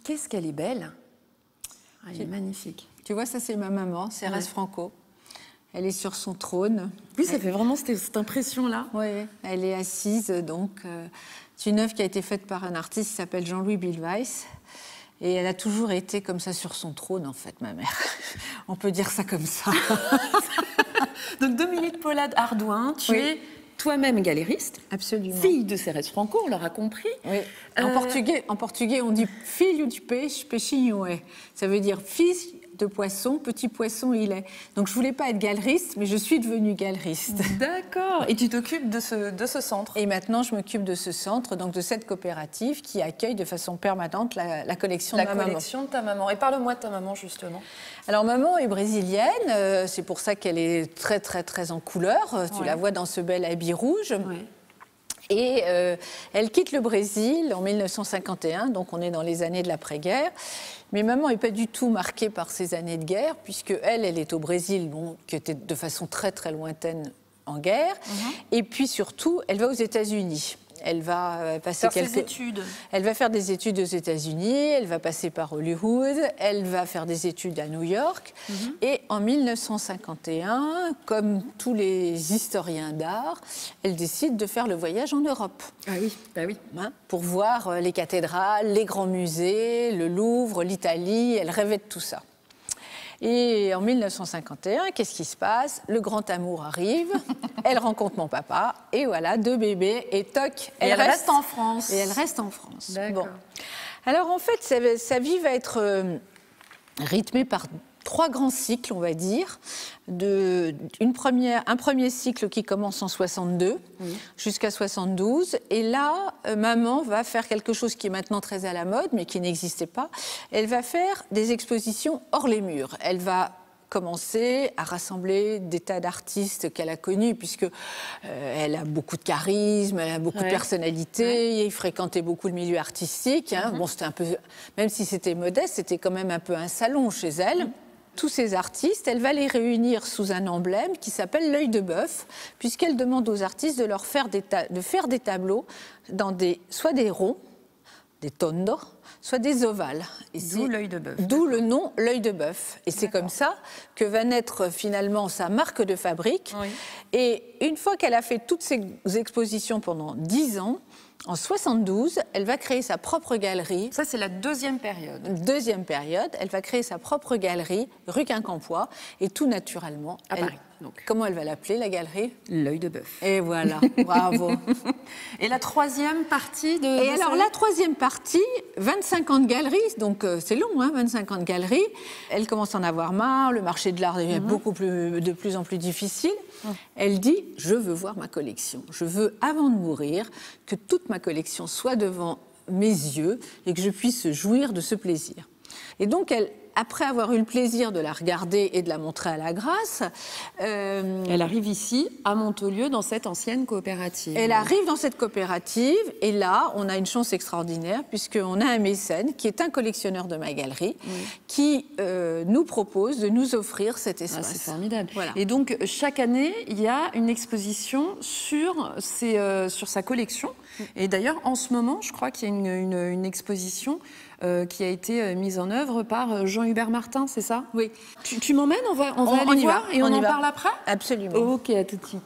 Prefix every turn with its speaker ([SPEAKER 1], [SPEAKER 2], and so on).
[SPEAKER 1] qu'est-ce qu'elle est belle. Ah, elle est magnifique.
[SPEAKER 2] Tu vois, ça c'est ma maman, Cérès Franco. Elle est sur son trône.
[SPEAKER 1] Oui, ça fait vraiment cette impression-là.
[SPEAKER 2] Oui, elle est assise, donc c'est une œuvre qui a été faite par un artiste qui s'appelle Jean-Louis Billeweiss. Et elle a toujours été comme ça sur son trône, en fait, ma mère. On peut dire ça comme ça.
[SPEAKER 1] Donc, Dominique Paulade-Ardouin, tu es toi-même galériste.
[SPEAKER 2] Absolument.
[SPEAKER 1] Fille de Cérès Franco, on l'aura compris.
[SPEAKER 2] Oui. En portugais, on dit filho de peixe, peixinho é. Ça veut dire fils de poisson, petit poisson il est. Donc je voulais pas être galeriste, mais je suis devenue galeriste.
[SPEAKER 1] D'accord. Et tu t'occupes de ce centre.
[SPEAKER 2] Et maintenant je m'occupe de ce centre, donc de cette coopérative qui accueille de façon permanente la collection de ma maman.
[SPEAKER 1] La collection de ta maman. Et parle-moi de ta maman justement.
[SPEAKER 2] Alors maman est brésilienne, c'est pour ça qu'elle est très très très en couleur. Tu la vois dans ce bel habit rouge. Ouais. Et elle quitte le Brésil en 1951, donc on est dans les années de l'après-guerre. Mais maman n'est pas du tout marquée par ces années de guerre, puisque elle est au Brésil, bon, qui était de façon très très lointaine en guerre. Et puis surtout, elle va aux États-Unis. Elle va passer
[SPEAKER 1] études.
[SPEAKER 2] Elle va faire des études aux États-Unis, elle va passer par Hollywood, elle va faire des études à New York. Et en 1951, comme tous les historiens d'art, elle décide de faire le voyage en Europe.
[SPEAKER 1] Ah oui, bah oui.
[SPEAKER 2] Pour voir les cathédrales, les grands musées, le Louvre, l'Italie. Elle rêvait de tout ça. Et en 1951, qu'est-ce qui se passe? Le grand amour arrive, elle rencontre mon papa, et voilà, 2 bébés, et toc,
[SPEAKER 1] elle reste en France.
[SPEAKER 2] Et elle reste en France.
[SPEAKER 1] D'accord.
[SPEAKER 2] Bon. Alors en fait, sa vie va être rythmée par 3 grands cycles, on va dire. Un premier cycle qui commence en 62 jusqu'à 72. Et là, maman va faire quelque chose qui est maintenant très à la mode, mais qui n'existait pas. Elle va faire des expositions hors les murs. Elle va commencer à rassembler des tas d'artistes qu'elle a connus, puisque elle a beaucoup de charisme, elle a beaucoup de personnalité, il fréquentait beaucoup le milieu artistique. Bon, c'était un peu, même si c'était modeste, c'était quand même un peu un salon chez elle. Tous ces artistes, elle va les réunir sous un emblème qui s'appelle l'œil de bœuf, puisqu'elle demande aux artistes de faire des tableaux dans soit des ronds, des tondos, soit des ovales.
[SPEAKER 1] D'où l'œil de bœuf.
[SPEAKER 2] D'où le nom l'œil de bœuf. Et c'est comme ça que va naître finalement sa marque de fabrique. Oui. Et une fois qu'elle a fait toutes ces expositions pendant 10 ans, en 72, elle va créer sa propre galerie.
[SPEAKER 1] Ça, c'est la deuxième période.
[SPEAKER 2] Deuxième période, elle va créer sa propre galerie, rue Quincampoix, et tout naturellement.
[SPEAKER 1] À Paris. Donc.
[SPEAKER 2] Comment elle va l'appeler, la galerie?
[SPEAKER 1] L'œil de bœuf.
[SPEAKER 2] Et voilà, bravo.
[SPEAKER 1] Et la troisième partie
[SPEAKER 2] Et alors, la troisième partie, 25 ans de galerie, donc c'est long, 25 ans de galerie. Elle commence à en avoir marre, le marché de l'art devient de plus en plus difficile. Elle dit, je veux voir ma collection. Je veux, avant de mourir, que toute ma collection soit devant mes yeux et que je puisse jouir de ce plaisir. Et donc, après avoir eu le plaisir de la regarder et de la montrer à la Grâce...
[SPEAKER 1] Elle arrive ici, à Montolieu, dans cette ancienne coopérative.
[SPEAKER 2] Elle arrive dans cette coopérative, et là, on a une chance extraordinaire, puisqu'on a un mécène, qui est un collectionneur de ma galerie, qui nous propose de nous offrir cet espace.
[SPEAKER 1] Ah, c'est formidable.
[SPEAKER 2] Voilà.
[SPEAKER 1] Et donc, chaque année, il y a une exposition sur sa collection. Et d'ailleurs, en ce moment, je crois qu'il y a une exposition qui a été mise en œuvre par Jean-Hubert Martin, c'est ça?
[SPEAKER 2] Oui.
[SPEAKER 1] Tu m'emmènes, on va aller voir et on en parle après?
[SPEAKER 2] Absolument.
[SPEAKER 1] Ok, à tout de suite.